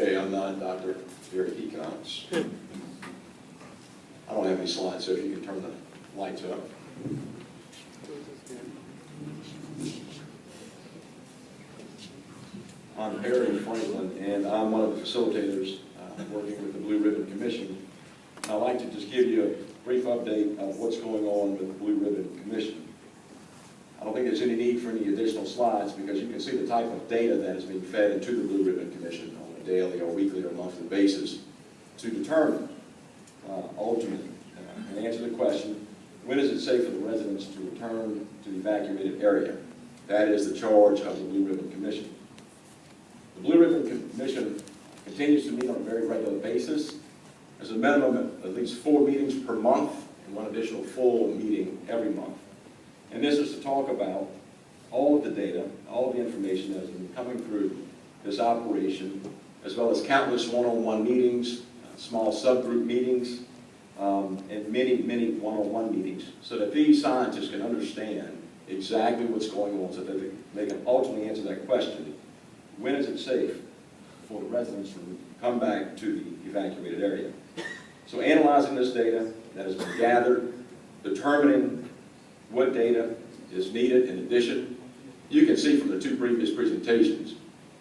Okay, I'm not Dr. Gary Peacocks. I don't have any slides, so if you can turn the lights up. I'm Perry Franklin, and I'm one of the facilitators working with the Blue Ribbon Commission. I'd like to just give you a brief update of what's going on with the Blue Ribbon Commission. I don't think there's any need for any additional slides because you can see the type of data that is being fed into the Blue Ribbon Commission on a daily or weekly or monthly basis to determine, ultimately, and answer the question, when is it safe for the residents to return to the evacuated area? That is the charge of the Blue Ribbon Commission. The Blue Ribbon Commission continues to meet on a very regular basis. There's a minimum of at least 4 meetings per month and 1 additional full meeting every month. And this is to talk about all of the data, all of the information that has been coming through this operation, as well as countless one-on-one meetings, small subgroup meetings, and many one-on-one meetings, so that these scientists can understand exactly what's going on, so that they can ultimately answer that question, when is it safe for the residents to come back to the evacuated area? So analyzing this data that has been gathered, determining what data is needed in addition. You can see from the 2 previous presentations,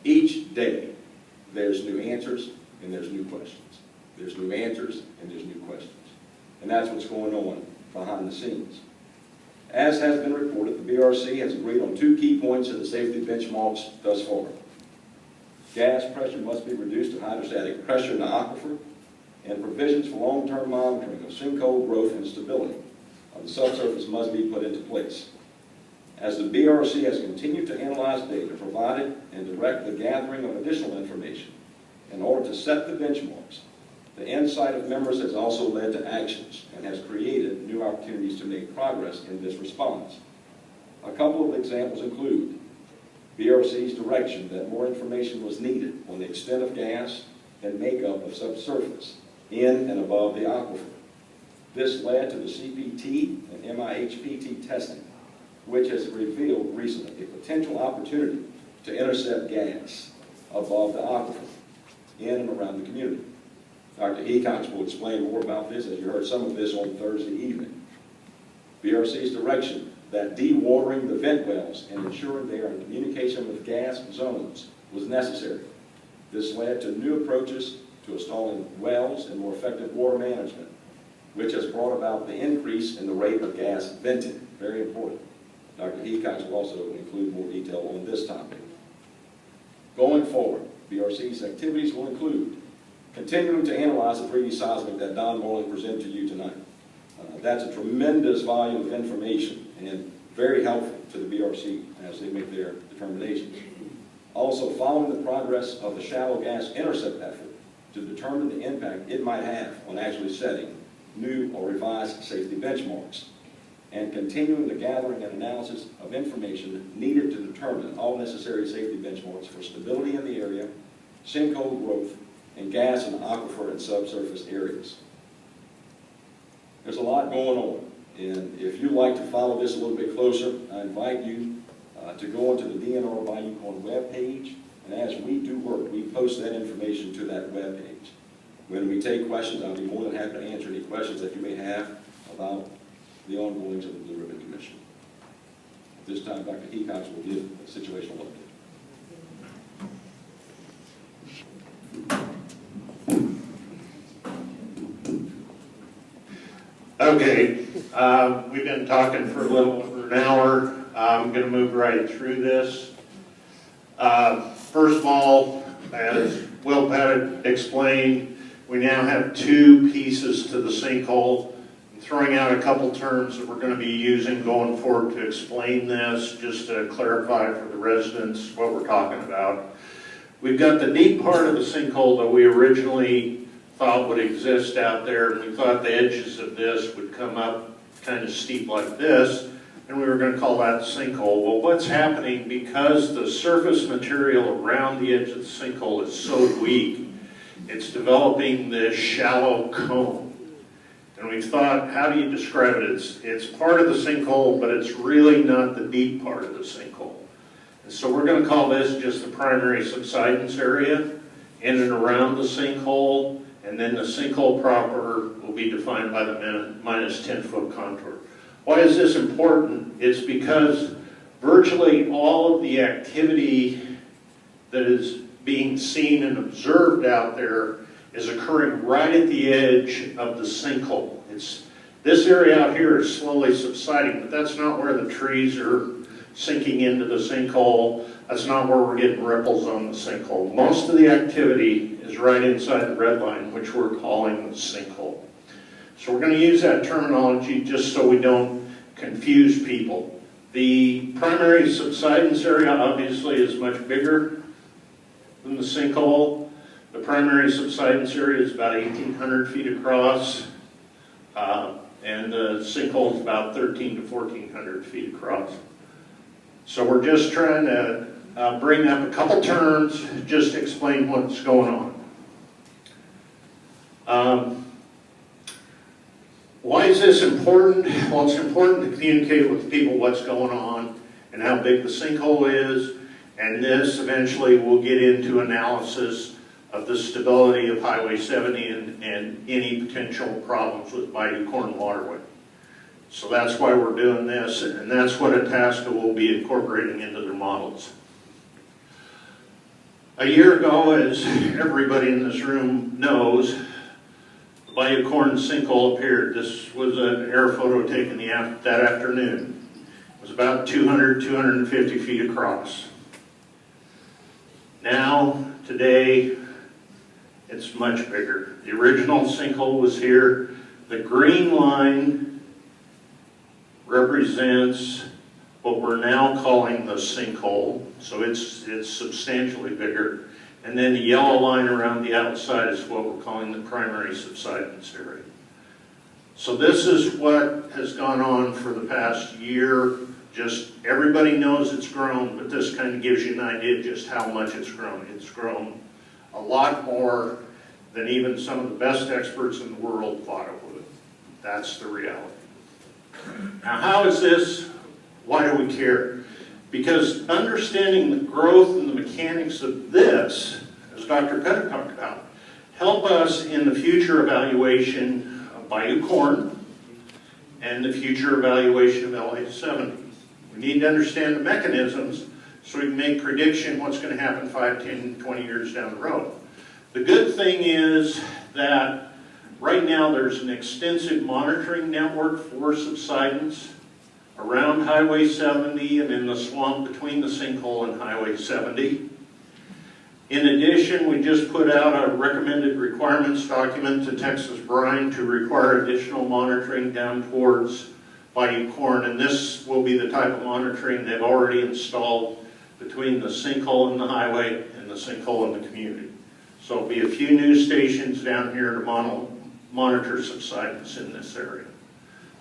each day there's new answers and there's new questions. There's new answers and there's new questions. And that's what's going on behind the scenes. As has been reported, the BRC has agreed on 2 key points in the safety benchmarks thus far. Gas pressure must be reduced to hydrostatic pressure in the aquifer, and provisions for long-term monitoring of sinkhole growth and stability of the subsurface must be put into place. As the BRC has continued to analyze data provided and direct the gathering of additional information in order to set the benchmarks, the insight of members has also led to actions and has created new opportunities to make progress in this response. A couple of examples include BRC's direction that more information was needed on the extent of gas and makeup of subsurface in and above the aquifer. This led to the CPT and MIHPT testing, which has revealed recently a potential opportunity to intercept gas above the aquifer in and around the community. Dr. Hecox will explain more about this, as you heard some of this on Thursday evening. BRC's direction that dewatering the vent wells and ensuring they are in communication with gas zones was necessary. This led to new approaches to installing wells and more effective water management, which has brought about the increase in the rate of gas vented. Very important. Dr. Hecox will also include more detail on this topic. Going forward, BRC's activities will include continuing to analyze the 3D seismic that Don Morley presented to you tonight. That's a tremendous volume of information and very helpful to the BRC as they make their determinations. Also, following the progress of the shallow gas intercept effort to determine the impact it might have on actually setting new or revised safety benchmarks, and continuing the gathering and analysis of information needed to determine all necessary safety benchmarks for stability in the area, sinkhole growth, and gas in the aquifer and subsurface areas. There's a lot going on, and if you'd like to follow this a little bit closer, I invite you to go onto the DNR by Yukon webpage, and as we do work, we post that information to that webpage. When we take questions, I'll be more than happy to answer any questions that you may have about the ongoings of the Blue Ribbon Commission. At this time, Dr. Hecox will give a situational update. Okay, we've been talking for a little over an hour. I'm going to move right through this. First of all, as Will Pettit explained, we now have 2 pieces to the sinkhole. I'm throwing out a couple terms that we're going to be using going forward to explain this, just to clarify for the residents what we're talking about. We've got the deep part of the sinkhole that we originally thought would exist out there. We thought the edges of this would come up kind of steep like this, and we were going to call that the sinkhole. Well, what's happening, because the surface material around the edge of the sinkhole is so weak, it's developing this shallow cone. And we thought, how do you describe it? It's part of the sinkhole, but it's really not the deep part of the sinkhole. And so we're going to call this just the primary subsidence area. in and around the sinkhole, and then the sinkhole proper will be defined by the minus 10-foot contour. Why is this important? It's because virtually all of the activity that is being seen and observed out there is occurring right at the edge of the sinkhole. This area out here is slowly subsiding, but that's not where the trees are sinking into the sinkhole. That's not where we're getting ripples on the sinkhole. Most of the activity is right inside the red line, which we're calling the sinkhole. So we're going to use that terminology just so we don't confuse people. The primary subsidence area obviously is much bigger than the sinkhole. The primary subsidence area is about 1,800 feet across, and the sinkhole is about 1,300 to 1,400 feet across. So we're just trying to bring up a couple terms just to explain what's going on. Why is this important? Well, it's important to communicate with people what's going on and how big the sinkhole is, and this eventually will get into analysis of the stability of Highway 70 and any potential problems with Bayou Corn Waterway. So that's why we're doing this, and that's what Itasca will be incorporating into their models. A year ago, as everybody in this room knows, the Bayou Corn sinkhole appeared. This was an air photo taken that afternoon. It was about 200, 250 feet across. Now, today, it's much bigger. The original sinkhole was here. The green line represents what we're now calling the sinkhole, so it's substantially bigger. And then the yellow line around the outside is what we're calling the primary subsidence area. So this is what has gone on for the past year. Just everybody knows it's grown, but this kind of gives you an idea just how much it's grown. It's grown a lot more than even some of the best experts in the world thought it would. That's the reality. Now, how is this? Why do we care? Because understanding the growth and the mechanics of this, as Dr. Pettit talked about, help us in the future evaluation of Bayou Corn and the future evaluation of LA 70. We need to understand the mechanisms so we can make prediction what's going to happen 5, 10, 20 years down the road. The good thing is that right now there's an extensive monitoring network for subsidence around Highway 70 and in the swamp between the sinkhole and Highway 70. In addition, we just put out a recommended requirements document to Texas Brine to require additional monitoring down towards Bayou Corn, and this will be the type of monitoring they've already installed between the sinkhole and the highway and the sinkhole and the community. So there'll be a few new stations down here to monitor subsidence in this area.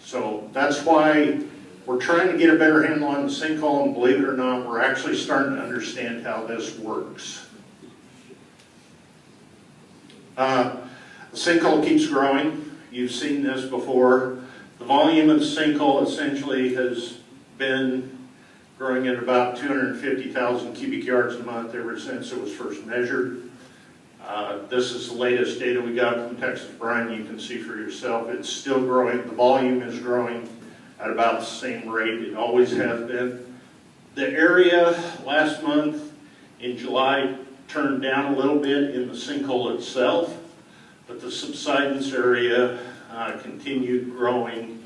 So that's why we're trying to get a better handle on the sinkhole, and believe it or not, we're actually starting to understand how this works. The sinkhole keeps growing. You've seen this before. The volume of the sinkhole essentially has been growing at about 250,000 cubic yards a month ever since it was first measured. This is the latest data we got from Texas Brine. You can see for yourself. It's still growing. The volume is growing at about the same rate it always has been. The area last month in July turned down a little bit in the sinkhole itself, but the subsidence area continued growing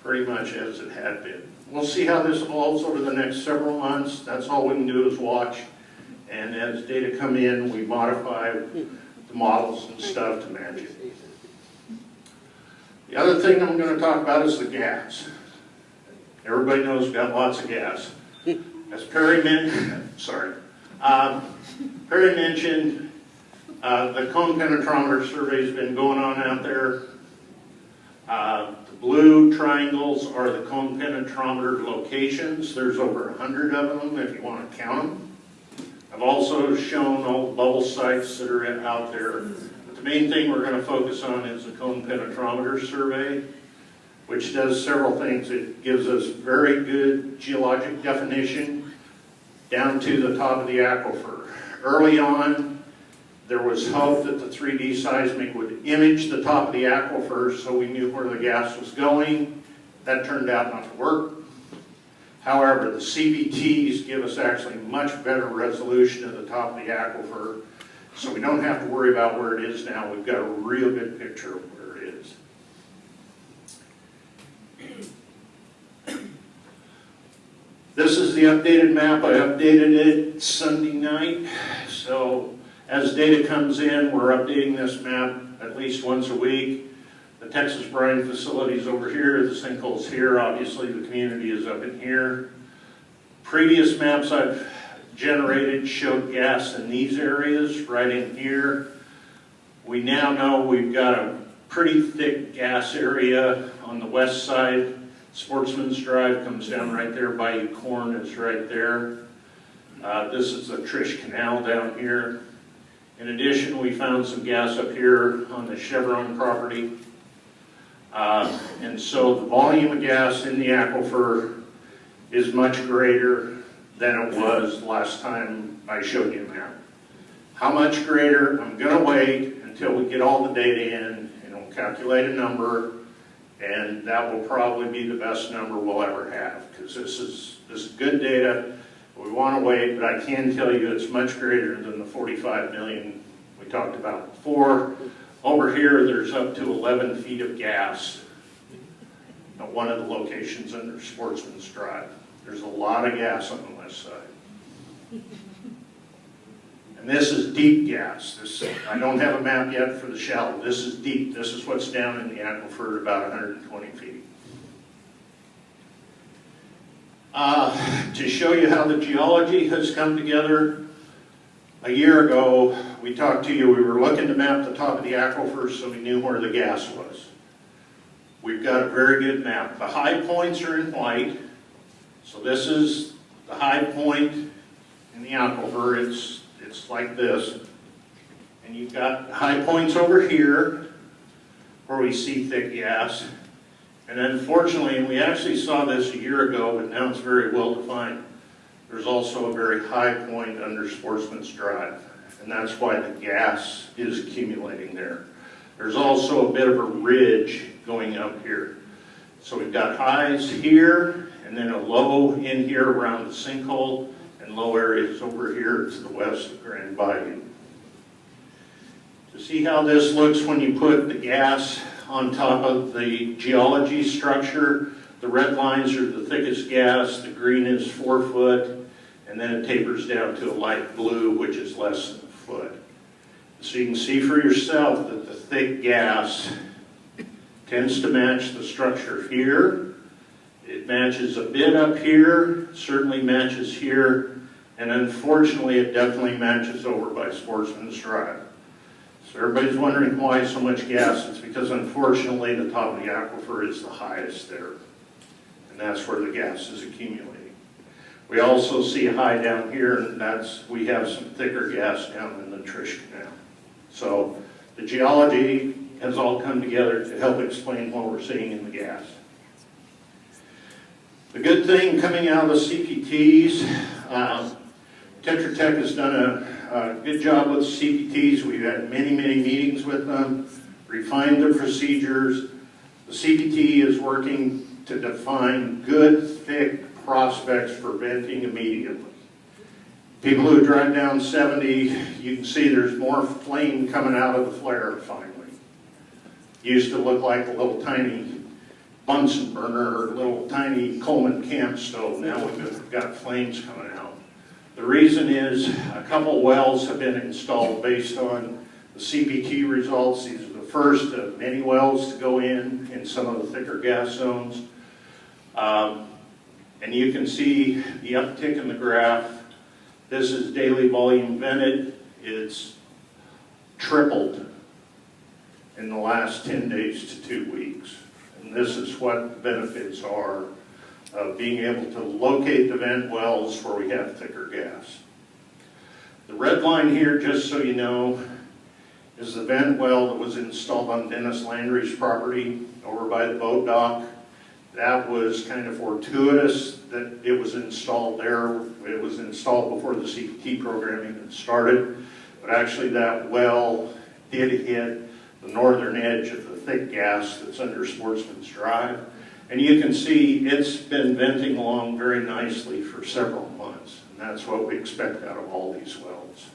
pretty much as it had been. We'll see how this evolves over the next several months. That's all we can do is watch. And as data come in, we modify the models and stuff to match it. The other thing I'm going to talk about is the gas. Everybody knows we've got lots of gas. As Perry mentioned, the cone penetrometer survey has been going on out there. The blue triangles are the cone penetrometer locations. There's over 100 of them if you want to count them. I've also shown all the bubble sites that are out there. But the main thing we're going to focus on is the cone penetrometer survey, which does several things. It gives us very good geologic definition down to the top of the aquifer. Early on, There was hope that the 3D seismic would image the top of the aquifer so we knew where the gas was going. That turned out not to work. However, the CBTs give us actually much better resolution at the top of the aquifer, so we don't have to worry about where it is now. We've got a real good picture of where it is. This is the updated map. I updated it Sunday night. So as data comes in, we're updating this map at least once a week. The Texas brine facility is over here, the sinkhole's here, obviously the community is up in here. Previous maps I've generated showed gas in these areas, right in here. We now know we've got a pretty thick gas area on the west side. Sportsman's Drive comes down right there, Bayou Corn is right there. This is the Trish Canal down here. In addition, we found some gas up here on the Chevron property. And so the volume of gas in the aquifer is much greater than it was last time I showed you a map. How much greater? I'm going to wait until we get all the data in and we'll calculate a number, and that will probably be the best number we'll ever have, because this is good data. We want to wait, but I can tell you it's much greater than the 45 million we talked about before. Over here, there's up to 11 feet of gas at one of the locations under Sportsman's Drive. There's a lot of gas on the west side. And this is deep gas. I don't have a map yet for the shallow. This is deep. This is what's down in the aquifer at about 120 feet. To show you how the geology has come together, a year ago we talked to you, we were looking to map the top of the aquifer so we knew where the gas was. We've got a very good map. The high points are in white, so this is the high point in the aquifer. It's like this. And you've got high points over here where we see thick gas. And unfortunately, and we actually saw this a year ago, but now it's very well defined, there's also a very high point under Sportsman's Drive. And that's why the gas is accumulating there. There's also a bit of a ridge going up here. So we've got highs here, and then a low in here around the sinkhole, and low areas over here to the west of Grand Bayou. To see how this looks when you put the gas on top of the geology structure, the red lines are the thickest gas, the green is 4 foot, and then it tapers down to a light blue, which is less than a foot. So you can see for yourself that the thick gas tends to match the structure here. It matches a bit up here, certainly matches here, and unfortunately it definitely matches over by Sportsman's Drive. So everybody's wondering why so much gas. It's because unfortunately the top of the aquifer is the highest there, and that's where the gas is accumulating. We also see a high down here, and we have some thicker gas down in the Trish Canal. So the geology has all come together to help explain what we're seeing in the gas. The good thing coming out of the CPTs, Tetra Tech has done a good job with CPTs. We've had many, many meetings with them, refined their procedures. The CPT is working to define good, thick prospects for venting immediately. People who drive down 70, you can see there's more flame coming out of the flare finally. Used to look like a little tiny Bunsen burner or little tiny Coleman camp stove. Now we've got flames coming out. The reason is a couple wells have been installed based on the CPT results. These are the first of many wells to go in some of the thicker gas zones. And you can see the uptick in the graph. This is daily volume vented. It's tripled in the last 10 days to 2 weeks. And this is what the benefits are of being able to locate the vent wells where we have thicker gas. The red line here, just so you know, is the vent well that was installed on Dennis Landry's property over by the boat dock. That was kind of fortuitous that it was installed there. It was installed before the CPT programming had started. but actually that well did hit the northern edge of the thick gas that's under Sportsman's Drive. And you can see it's been venting along very nicely for several months, and that's what we expect out of all these wells.